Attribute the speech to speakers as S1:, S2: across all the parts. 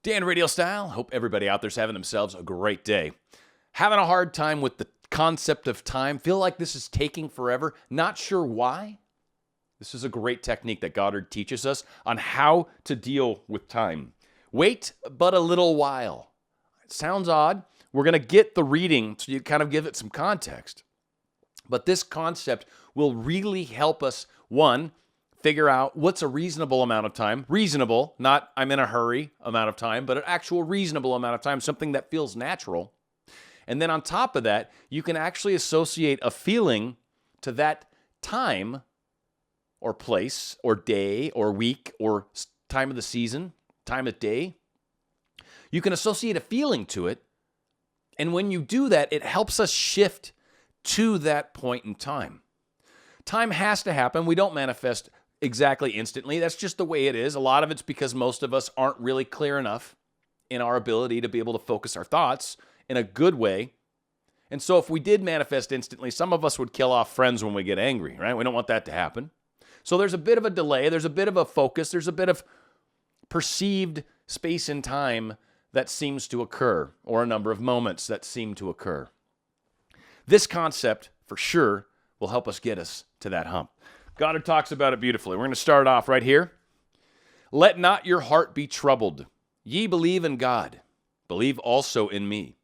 S1: Dan RadioStyle. Hope everybody out there's having themselves a great day. Having a hard time with the concept of time. Feel like this is taking forever. Not sure why. This is a great technique that Goddard teaches us on how to deal with time. Wait but a little while. It sounds odd. We're going to get the reading so you kind of give it some context. But this concept will really help us, one, figure out what's a reasonable amount of time. Reasonable, not I'm in a hurry amount of time, but an actual reasonable amount of time, something that feels natural. And then on top of that, you can actually associate a feeling to that time or place or day or week or time of the season, time of day. You can associate a feeling to it. And when you do that, it helps us shift to that point in time. Time has to happen. We don't manifest exactly instantly. That's just the way it is. A lot of it's because most of us aren't really clear enough in our ability to be able to focus our thoughts in a good way. And so if we did manifest instantly, some of us would kill off friends when we get angry, right? We don't want that to happen. So there's a bit of a delay. There's a bit of a focus. There's a bit of perceived space and time that seems to occur, or a number of moments that seem to occur. This concept, for sure, will help us get us to that hump. Goddard talks about it beautifully. We're going to start off right here. Let not your heart be troubled. Ye believe in God. Believe also in me.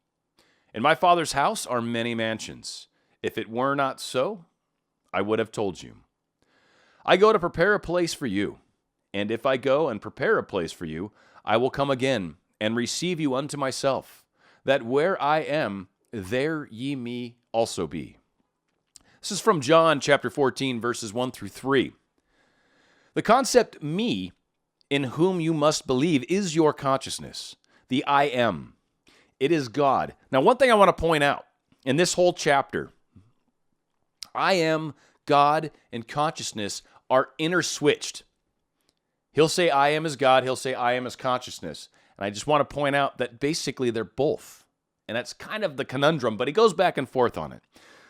S1: In my Father's house are many mansions. If it were not so, I would have told you. I go to prepare a place for you. And if I go and prepare a place for you, I will come again and receive you unto myself, that where I am, there ye may also be. This is from John chapter 14, verses 1 through 3. The concept me, in whom you must believe, is your consciousness, the I am. It is God. Now, one thing I want to point out in this whole chapter, I am, God, and consciousness are interswitched. He'll say I am as God, he'll say I am as consciousness. And I just want to point out that basically they're both. And that's kind of the conundrum, but he goes back and forth on it.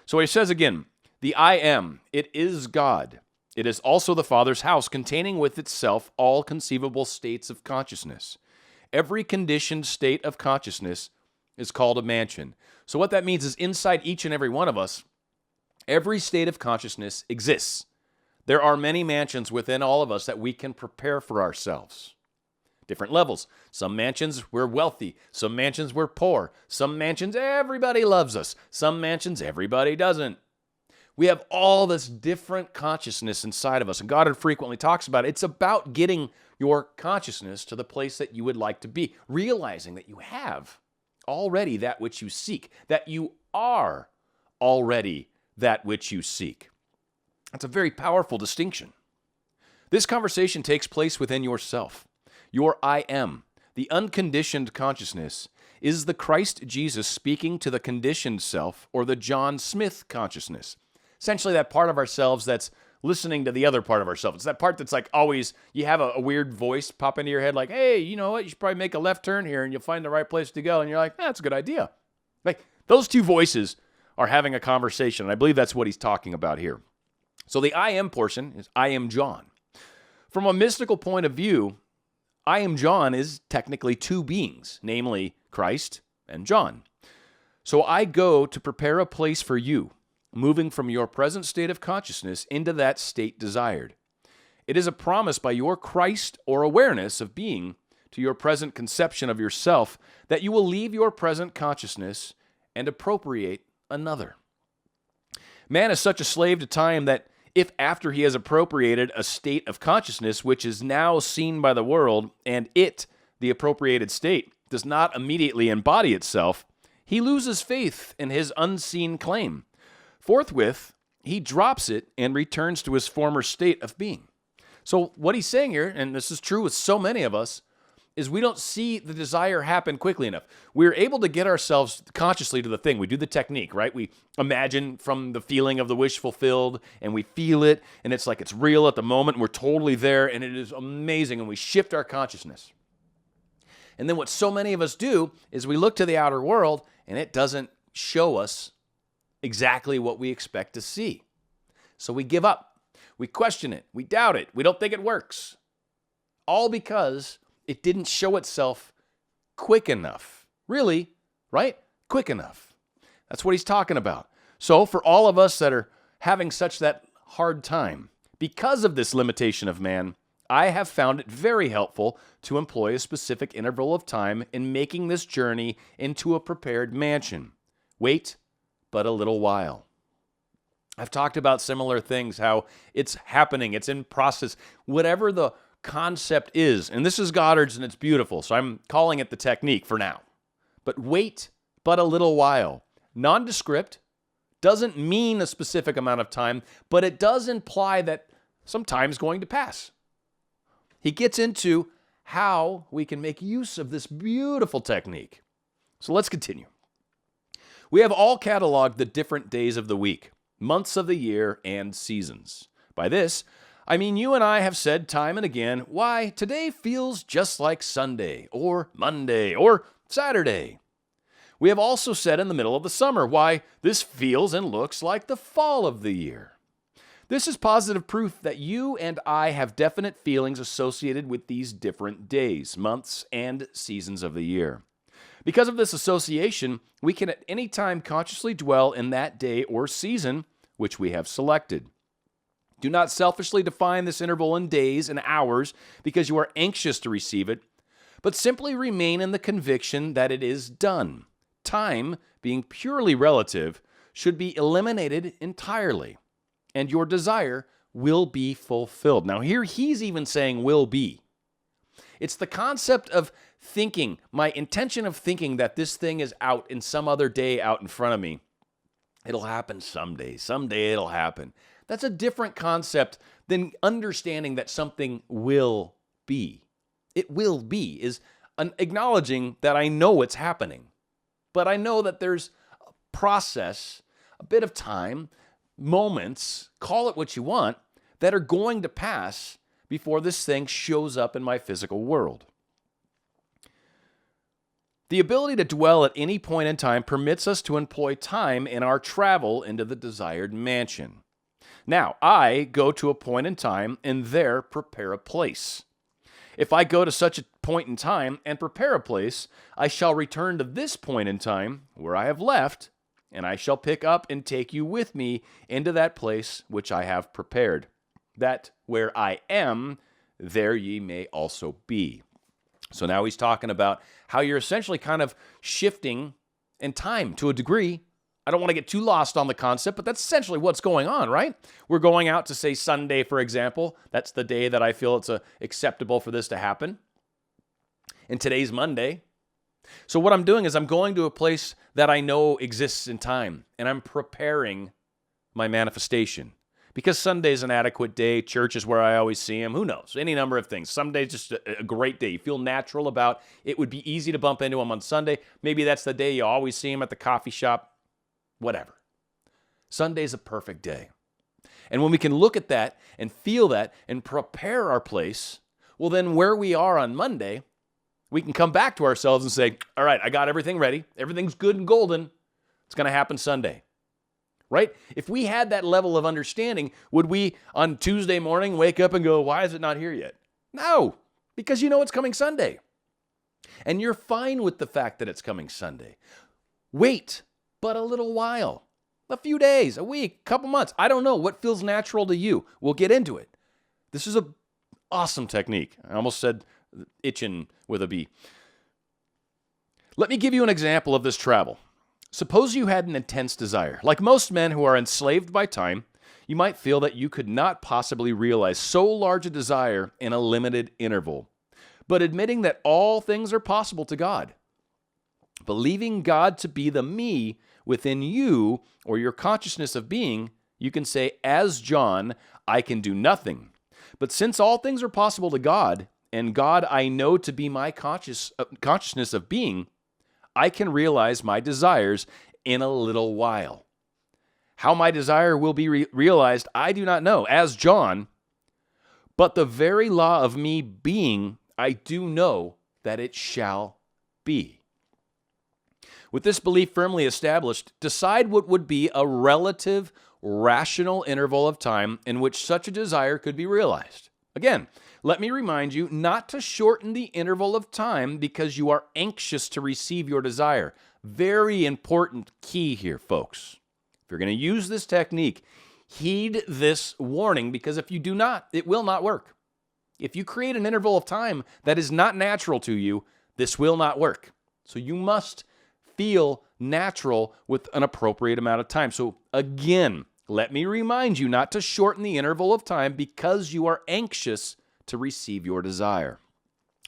S1: So he says again, the I am, it is God. It is also the Father's house, containing with itself all conceivable states of consciousness. Every conditioned state of consciousness is called a mansion. So what that means is inside each and every one of us, every state of consciousness exists. There are many mansions within all of us that we can prepare for ourselves. Different levels. Some mansions we're wealthy. Some mansions we're poor. Some mansions everybody loves us. Some mansions everybody doesn't. We have all this different consciousness inside of us. And Goddard frequently talks about it. It's about getting your consciousness to the place that you would like to be. Realizing that you have already that which you seek. That you are already that which you seek. That's a very powerful distinction. This conversation takes place within yourself. Your I am, the unconditioned consciousness, is the Christ Jesus speaking to the conditioned self, or the John Smith consciousness. Essentially that part of ourselves that's listening to the other part of ourselves. It's that part that's like always, you have a weird voice pop into your head like, hey, you know what, you should probably make a left turn here and you'll find the right place to go. And you're like, that's a good idea. Like those two voices are having a conversation. And I believe that's what he's talking about here. So the I am portion is I am John. From a mystical point of view, I am John is technically two beings, namely Christ and John. So I go to prepare a place for you, moving from your present state of consciousness into that state desired. It is a promise by your Christ or awareness of being to your present conception of yourself that you will leave your present consciousness and appropriate another. Man is such a slave to time that if after he has appropriated a state of consciousness which is now seen by the world, and it, the appropriated state, does not immediately embody itself, he loses faith in his unseen claim. Forthwith, he drops it and returns to his former state of being. So what he's saying here, and this is true with so many of us, is we don't see the desire happen quickly enough. We're able to get ourselves consciously to the thing. We do the technique, right? We imagine from the feeling of the wish fulfilled, and we feel it, and it's like it's real at the moment, and we're totally there, and it is amazing, and we shift our consciousness. And then what so many of us do is we look to the outer world, and it doesn't show us exactly what we expect to see. So we give up. We question it. We doubt it. We don't think it works. All because it didn't show itself quick enough. Really, right? Quick enough. That's what he's talking about. So for all of us that are having such that hard time, because of this limitation of man, I have found it very helpful to employ a specific interval of time in making this journey into a prepared mansion. Wait but a little while. I've talked about similar things, how it's happening, it's in process, whatever the concept is. And this is Goddard's and it's beautiful, so I'm calling it the technique for now. But wait but a little while. Nondescript doesn't mean a specific amount of time, but it does imply that some time is going to pass. He gets into how we can make use of this beautiful technique. So let's continue. We have all cataloged the different days of the week, months of the year, and seasons. By this, I mean you and I have said time and again, why today feels just like Sunday, or Monday, or Saturday. We have also said in the middle of the summer, why this feels and looks like the fall of the year. This is positive proof that you and I have definite feelings associated with these different days, months, and seasons of the year. Because of this association, we can at any time consciously dwell in that day or season which we have selected. Do not selfishly define this interval in days and hours because you are anxious to receive it, but simply remain in the conviction that it is done. Time, being purely relative, should be eliminated entirely, and your desire will be fulfilled. Now here he's even saying will be. It's the concept of thinking, my intention of thinking that this thing is out in some other day out in front of me. It'll happen someday. Someday it'll happen. That's a different concept than understanding that something will be. It will be is acknowledging that I know it's happening. But I know that there's a process, a bit of time, moments, call it what you want, that are going to pass before this thing shows up in my physical world. The ability to dwell at any point in time permits us to employ time in our travel into the desired mansion. Now, I go to a point in time and there prepare a place. If I go to such a point in time and prepare a place, I shall return to this point in time where I have left, and I shall pick up and take you with me into that place which I have prepared, that where I am, there ye may also be. So now he's talking about how you're essentially kind of shifting in time to a degree. I don't want to get too lost on the concept, but that's essentially what's going on, right? We're going out to, say, Sunday, for example. That's the day that I feel it's acceptable for this to happen. And today's Monday. So what I'm doing is I'm going to a place that I know exists in time, and I'm preparing my manifestation. Because Sunday's an adequate day, church is where I always see him, who knows, any number of things. Sunday's just a great day. You feel natural about it. Would be easy to bump into him on Sunday. Maybe that's the day you always see him at the coffee shop. Whatever. Sunday's a perfect day. And when we can look at that and feel that and prepare our place, well, then where we are on Monday, we can come back to ourselves and say, all right, I got everything ready. Everything's good and golden. It's going to happen Sunday. Right? If we had that level of understanding, would we on Tuesday morning wake up and go, why is it not here yet? No, because you know it's coming Sunday. And you're fine with the fact that it's coming Sunday. Wait but a little while, a few days, a week, a couple months. I don't know what feels natural to you. We'll get into it. This is an awesome technique. I almost said itching with a B. Let me give you an example of this travel. Suppose you had an intense desire. Like most men who are enslaved by time, you might feel that you could not possibly realize so large a desire in a limited interval. But admitting that all things are possible to God, believing God to be the me within you or your consciousness of being, you can say, as John, I can do nothing. But since all things are possible to God, and God I know to be my consciousness of being, I can realize my desires in a little while. How my desire will be realized, I do not know, as John, but the very law of me being, I do know that it shall be. With this belief firmly established, decide what would be a relative, rational interval of time in which such a desire could be realized. Again, let me remind you not to shorten the interval of time because you are anxious to receive your desire. Very important key here, folks. If you're going to use this technique, heed this warning, because if you do not, it will not work. If you create an interval of time that is not natural to you, this will not work. So you must feel natural with an appropriate amount of time. So again, let me remind you not to shorten the interval of time because you are anxious to receive your desire.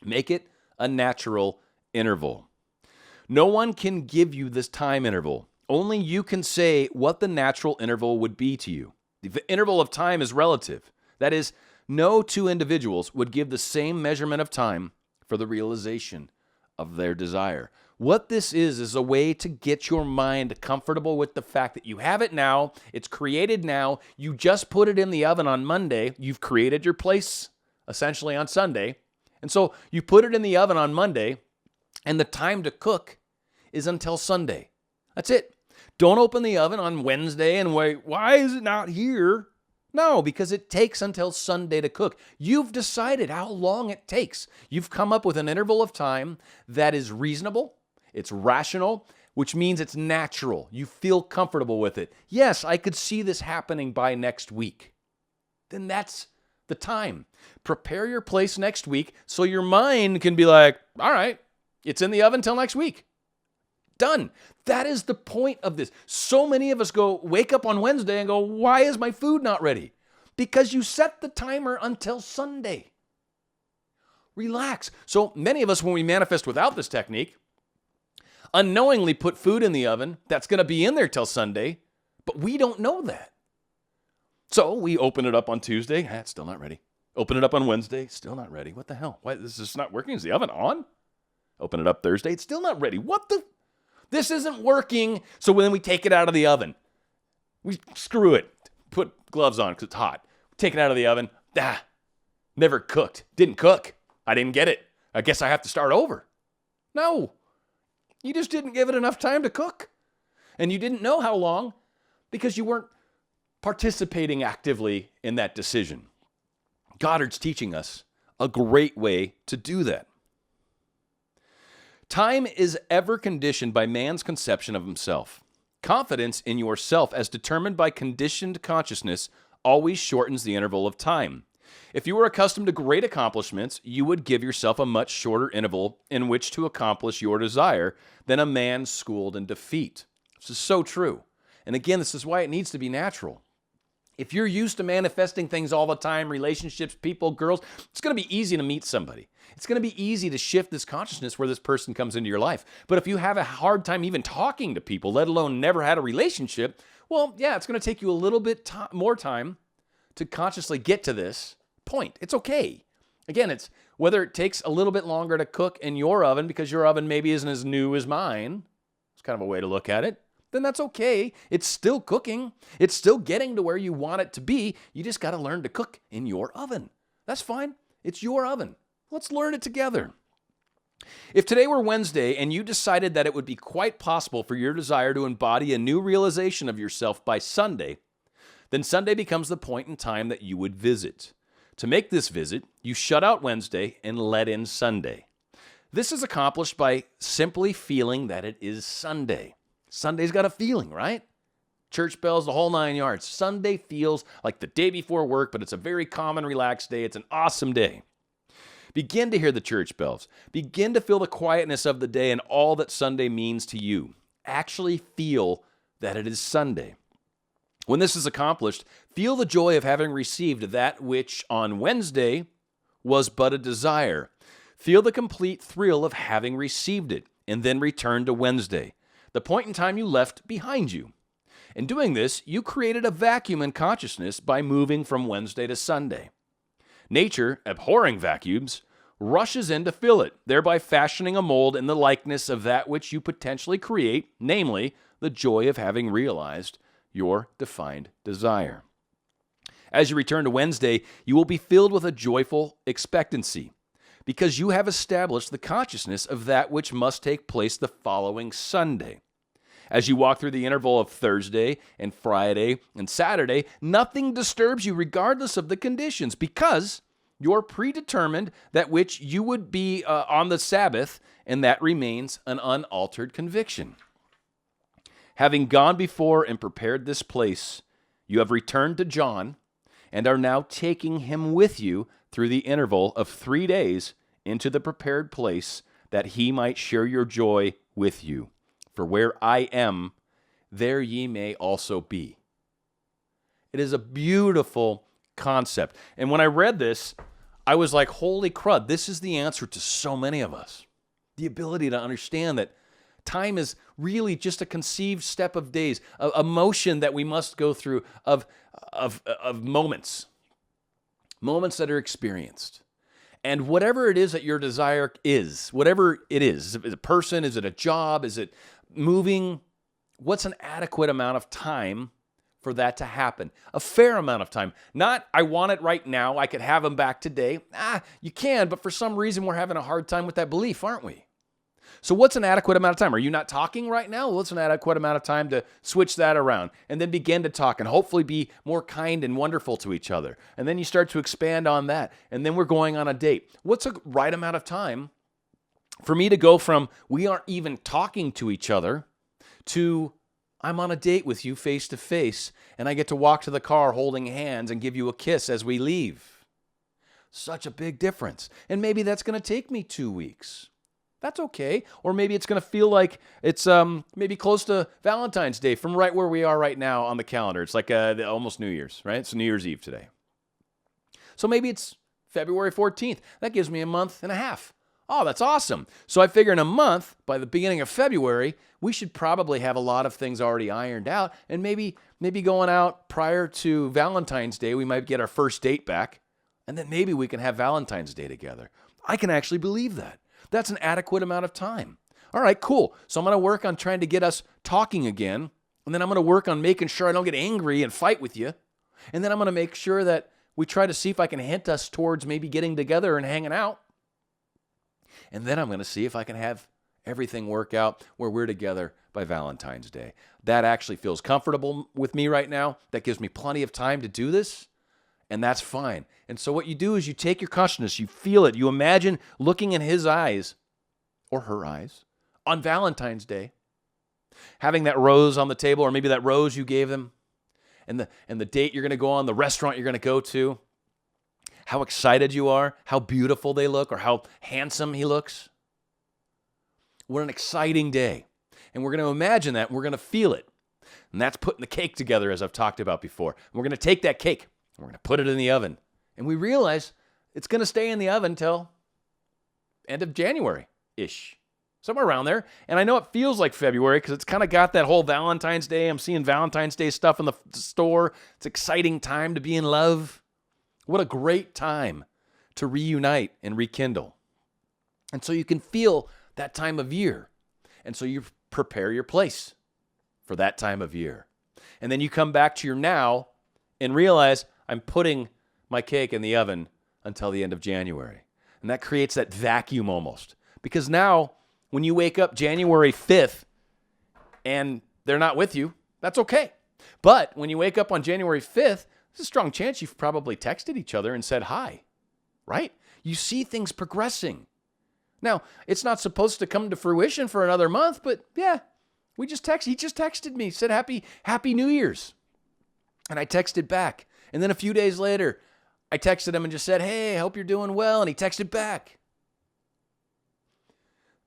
S1: Make it a natural interval. No one can give you this time interval. Only you can say what the natural interval would be to you. The interval of time is relative. That is, no two individuals would give the same measurement of time for the realization of their desire. What this is a way to get your mind comfortable with the fact that you have it now, it's created now, you just put it in the oven on Monday, you've created your place essentially on Sunday, and so you put it in the oven on Monday, and the time to cook is until Sunday. That's it. Don't open the oven on Wednesday and wait, why is it not here? No, because it takes until Sunday to cook. You've decided how long it takes. You've come up with an interval of time that is reasonable, it's rational, which means it's natural. You feel comfortable with it. Yes, I could see this happening by next week. Then that's the time. Prepare your place next week so your mind can be like, all right, it's in the oven till next week. Done. That is the point of this. So many of us wake up on Wednesday and go, why is my food not ready? Because you set the timer until Sunday. Relax. So many of us, when we manifest without this technique, unknowingly put food in the oven that's going to be in there till Sunday, but we don't know that. So we open it up on Tuesday. It's still not ready. Open it up on Wednesday. Still not ready. What the hell? Why this is not working? Is the oven on? Open it up Thursday. It's still not ready. What the? This isn't working. So then we take it out of the oven. We screw it. Put gloves on because it's hot. Take it out of the oven. Never cooked. Didn't cook. I didn't get it. I guess I have to start over. No. You just didn't give it enough time to cook. And you didn't know how long because you weren't participating actively in that decision. Goddard's teaching us a great way to do that. Time is ever conditioned by man's conception of himself. Confidence in yourself, as determined by conditioned consciousness, always shortens the interval of time. If you were accustomed to great accomplishments, you would give yourself a much shorter interval in which to accomplish your desire than a man schooled in defeat. This is so true. And again, this is why it needs to be natural. If you're used to manifesting things all the time, relationships, people, girls, it's going to be easy to meet somebody. It's going to be easy to shift this consciousness where this person comes into your life. But if you have a hard time even talking to people, let alone never had a relationship, well, yeah, it's going to take you a little bit more time to consciously get to this point. It's okay. Again, it's whether it takes a little bit longer to cook in your oven because your oven maybe isn't as new as mine. It's kind of a way to look at it. Then that's okay. It's still cooking. It's still getting to where you want it to be. You just got to learn to cook in your oven. That's fine. It's your oven. Let's learn it together. If today were Wednesday and you decided that it would be quite possible for your desire to embody a new realization of yourself by Sunday, then Sunday becomes the point in time that you would visit. To make this visit, you shut out Wednesday and let in Sunday. This is accomplished by simply feeling that it is Sunday. Sunday's got a feeling, right? Church bells, the whole 9 yards. Sunday feels like the day before work, but it's a very calm and relaxed day. It's an awesome day. Begin to hear the church bells. Begin to feel the quietness of the day and all that Sunday means to you. Actually feel that it is Sunday. When this is accomplished, feel the joy of having received that which on Wednesday was but a desire. Feel the complete thrill of having received it, and then return to Wednesday, the point in time you left behind you. In doing this, you created a vacuum in consciousness by moving from Wednesday to Sunday. Nature, abhorring vacuums, rushes in to fill it, thereby fashioning a mold in the likeness of that which you potentially create, namely, the joy of having realized your defined desire. As you return to Wednesday, you will be filled with a joyful expectancy, because you have established the consciousness of that which must take place the following Sunday. As you walk through the interval of Thursday and Friday and Saturday, nothing disturbs you regardless of the conditions, because You're predetermined that which you would be on the Sabbath, and that remains an unaltered conviction. Having gone before and prepared this place, you have returned to John and are now taking him with you through the interval of 3 days into the prepared place, that he might share your joy with you. For where I am, there ye may also be. It is a beautiful concept. And when I read this, I was like, holy crud, this is the answer to so many of us. The ability to understand that time is really just a conceived step of days, a motion that we must go through of moments that are experienced. And whatever it is that your desire is, whatever it is it a person, is it a job, is it moving, what's an adequate amount of time for that to happen? A fair amount of time. Not, I want it right now, I could have them back today. You can, but for some reason we're having a hard time with that belief, aren't we? So what's an adequate amount of time? Are you not talking right now? What's an adequate amount of time to switch that around and then begin to talk and hopefully be more kind and wonderful to each other? And then you start to expand on that. And then we're going on a date. What's a right amount of time for me to go from we aren't even talking to each other to I'm on a date with you face to face and I get to walk to the car holding hands and give you a kiss as we leave? Such a big difference. And maybe that's going to take me 2 weeks. That's okay. Or maybe it's going to feel like it's maybe close to Valentine's Day from right where we are right now on the calendar. It's like almost New Year's, right? It's New Year's Eve today. So maybe it's February 14th. That gives me a month and a half. Oh, that's awesome. So I figure in a month, by the beginning of February, we should probably have a lot of things already ironed out. And maybe going out prior to Valentine's Day, we might get our first date back. And then maybe we can have Valentine's Day together. I can actually believe that. That's an adequate amount of time. All right, cool. So I'm going to work on trying to get us talking again. And then I'm going to work on making sure I don't get angry and fight with you. And then I'm going to make sure that we try to see if I can hint us towards maybe getting together and hanging out. And then I'm going to see if I can have everything work out where we're together by Valentine's Day. That actually feels comfortable with me right now. That gives me plenty of time to do this. And that's fine. And so what you do is you take your consciousness, you feel it, you imagine looking in his eyes or her eyes on Valentine's Day, having that rose on the table, or maybe that rose you gave him, and the date you're going to go on, the restaurant you're going to go to, how excited you are, how beautiful they look, or how handsome he looks. What an exciting day. And we're going to imagine that, and we're going to feel it. And that's putting the cake together, as I've talked about before. And we're going to take that cake, and we're going to put it in the oven. And we realize it's going to stay in the oven till end of January-ish, somewhere around there. And I know it feels like February because it's kind of got that whole Valentine's Day. I'm seeing Valentine's Day stuff in the store. It's an exciting time to be in love. What a great time to reunite and rekindle. And so you can feel that time of year. And so you prepare your place for that time of year. And then you come back to your now and realize I'm putting my cake in the oven until the end of January. And that creates that vacuum almost. Because now, when you wake up January 5th and they're not with you, that's okay. But when you wake up on January 5th, there's a strong chance you've probably texted each other and said hi, right? You see things progressing. Now, it's not supposed to come to fruition for another month, but yeah, he just texted me, said happy New Year's. And I texted back. And then a few days later, I texted him and just said, hey, I hope you're doing well. And he texted back.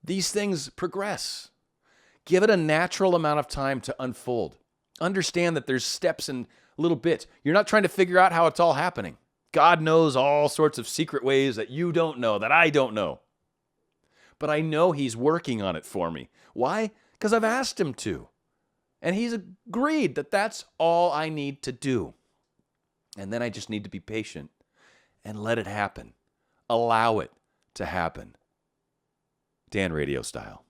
S1: These things progress. Give it a natural amount of time to unfold. Understand that there's steps and little bits. You're not trying to figure out how it's all happening. God knows all sorts of secret ways that you don't know, that I don't know. But I know he's working on it for me. Why? Because I've asked him to. And he's agreed that that's all I need to do. And then I just need to be patient and let it happen. Allow it to happen. Dan, Radio Style.